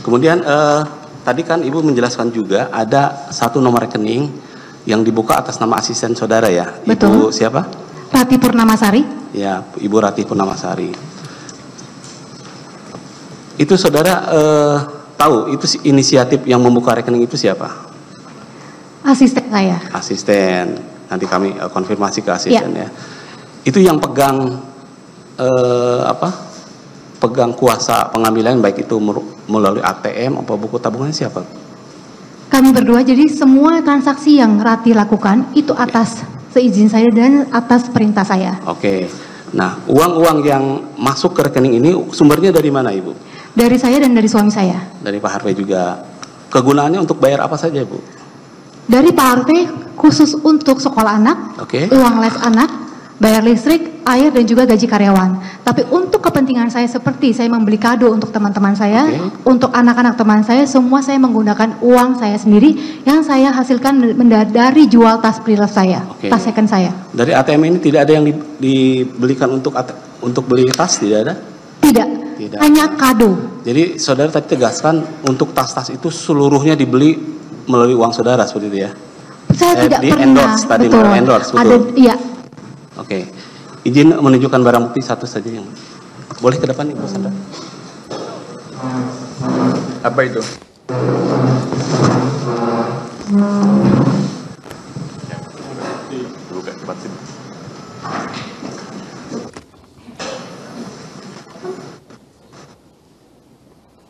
Kemudian tadi kan Ibu menjelaskan juga ada satu nomor rekening yang dibuka atas nama asisten saudara ya. Betul. Ibu siapa? Rati Purnamasari. Ya, Ibu Rati Purnamasari. Itu saudara tahu itu inisiatif yang membuka rekening itu siapa? Asisten saya. Asisten. Nanti kami konfirmasi ke asisten ya. Ya. Itu yang pegang pegang kuasa pengambilan baik itu melalui ATM atau buku tabungan siapa? Kami berdua, jadi semua transaksi yang Rati lakukan itu atas seizin saya dan atas perintah saya. Oke. Nah, uang-uang yang masuk ke rekening ini sumbernya dari mana, Ibu? Dari saya dan dari suami saya. Dari Pak Harvey juga. Kegunaannya untuk bayar apa saja, Ibu? Dari Pak Harvey khusus untuk sekolah anak, Oke. uang les anak, bayar listrik, air, dan juga gaji karyawan. Tapi untuk kepentingan saya seperti saya membeli kado untuk teman-teman saya, untuk anak-anak teman saya, semua saya menggunakan uang saya sendiri yang saya hasilkan dari jual tas pre-love saya, tas second saya. Dari ATM ini tidak ada yang dibelikan untuk beli tas, tidak ada? Tidak, hanya kado. Jadi saudara tadi tegaskan untuk tas-tas itu seluruhnya dibeli melalui uang saudara seperti itu ya? Saya tidak pernah, endorse, tadi betul. Endorse, betul. Ada, iya. Oke, izin menunjukkan barang bukti satu saja yang boleh ke depan Ibu Sandra. Apa itu? Buka cepat sini.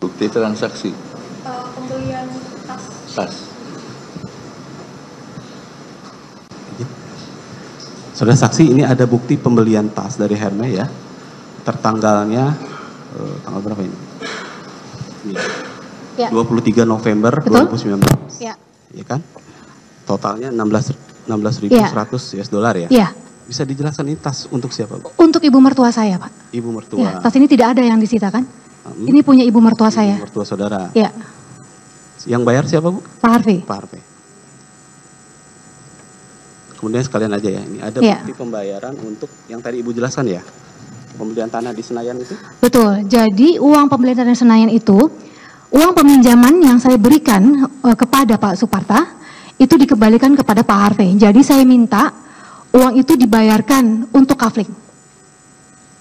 Bukti transaksi. Pembelian tas. Tas. Saudara saksi, ini ada bukti pembelian tas dari Hermes ya. Tertanggalnya tanggal berapa ini? Ya. 23 November Betul? 2019. Ya. Ya kan? Totalnya 16.100 US dollar ya? Ya. Bisa dijelaskan ini tas untuk siapa, Bu? Untuk ibu mertua saya, Pak. Ibu mertua. Ya, tas ini tidak ada yang disita kan? Ini punya ibu mertua saya. Ibu mertua saudara. Ya. Yang bayar siapa, Bu? Pak Harvey. Pak Harvey. Kemudian sekalian aja ya, ini ada Ya. bukti pembayaran untuk yang tadi Ibu jelaskan ya, pembelian tanah di Senayan itu? Betul, jadi uang pembelian tanah Senayan itu, uang peminjaman yang saya berikan kepada Pak Suparta, itu dikembalikan kepada Pak Harvey. Jadi saya minta uang itu dibayarkan untuk kafling.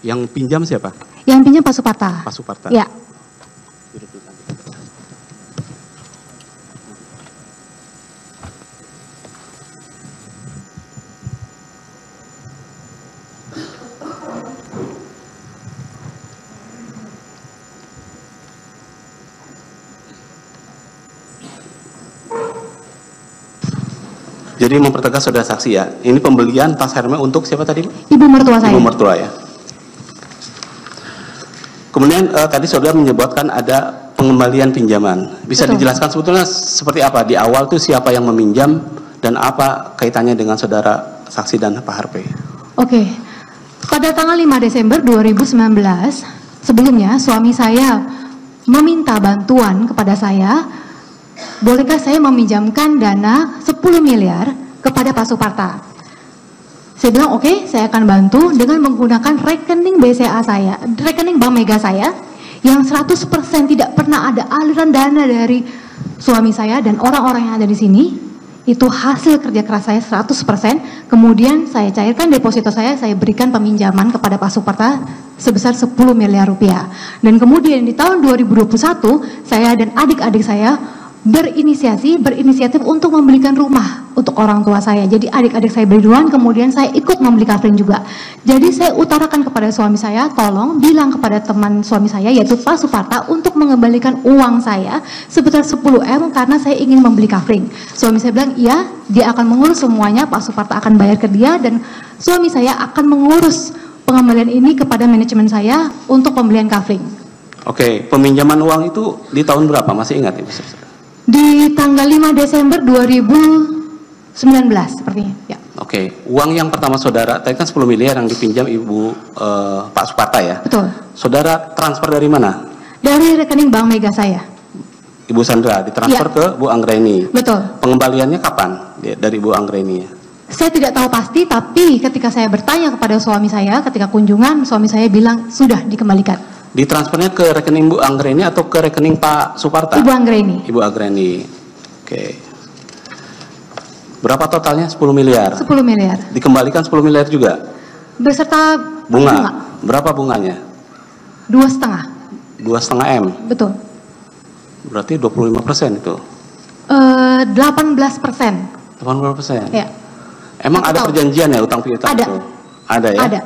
Yang pinjam siapa? Yang pinjam Pak Suparta. Pak Suparta. Ya. Jadi mempertegas saudara saksi ya, ini pembelian tas Hermes untuk siapa tadi? Ibu mertua saya. Ibu mertua ya. Kemudian tadi saudara menyebutkan ada pengembalian pinjaman. Bisa Betul. dijelaskan sebetulnya seperti apa? Di awal tuh siapa yang meminjam dan apa kaitannya dengan saudara saksi dan Pak Harvey? Oke, pada tanggal 5 Desember 2019, sebelumnya suami saya meminta bantuan kepada saya, bolehkah saya meminjamkan dana 10 miliar kepada Pak Suparta? Saya bilang oke, saya akan bantu dengan menggunakan rekening BCA saya, rekening Bank Mega saya, yang 100% tidak pernah ada aliran dana dari suami saya dan orang-orang yang ada di sini. Itu hasil kerja keras saya 100%. Kemudian saya cairkan deposito saya berikan peminjaman kepada Pak Suparta sebesar 10 miliar rupiah. Dan kemudian di tahun 2021, saya dan adik-adik saya berinisiatif untuk membelikan rumah untuk orang tua saya. Jadi adik-adik saya beli duluan, kemudian saya ikut membeli kafling juga. Jadi saya utarakan kepada suami saya, tolong bilang kepada teman suami saya yaitu Pak Suparta untuk mengembalikan uang saya sebesar 10 M karena saya ingin membeli kafling. Suami saya bilang iya, dia akan mengurus semuanya, Pak Suparta akan bayar ke dia dan suami saya akan mengurus pengembalian ini kepada manajemen saya untuk pembelian kafling. Oke, peminjaman uang itu di tahun berapa? Masih ingat Ibu? Di tanggal 5 Desember 2019 sepertinya. Ya. Oke, uang yang pertama saudara, tadi kan 10 miliar yang dipinjam Ibu Pak Suparta ya? Betul. Saudara transfer dari mana? Dari rekening Bank Mega saya. Ibu Sandra ditransfer Ya. ke Bu Anggreni. Betul. Pengembaliannya kapan dari Bu Anggreni ya? Saya tidak tahu pasti, tapi ketika saya bertanya kepada suami saya, ketika kunjungan, suami saya bilang sudah dikembalikan. Ditransfernya ke rekening Bu Anggreni atau ke rekening Pak Suparta? Ibu Anggreni. Ibu Anggreni. Oke. Berapa totalnya? 10 miliar. 10 miliar. Dikembalikan 10 miliar juga? Beserta Bunga. Berapa bunganya? 2,5. 2,5 M. Betul. Berarti 25% itu. 18%. 80%. Ya. Emang Aku ada tahu. perjanjian ya utang piutang Ada. itu? Ada ya? Ada.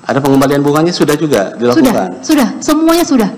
Ada pengembalian bunganya sudah juga dilakukan? Sudah. Semuanya sudah.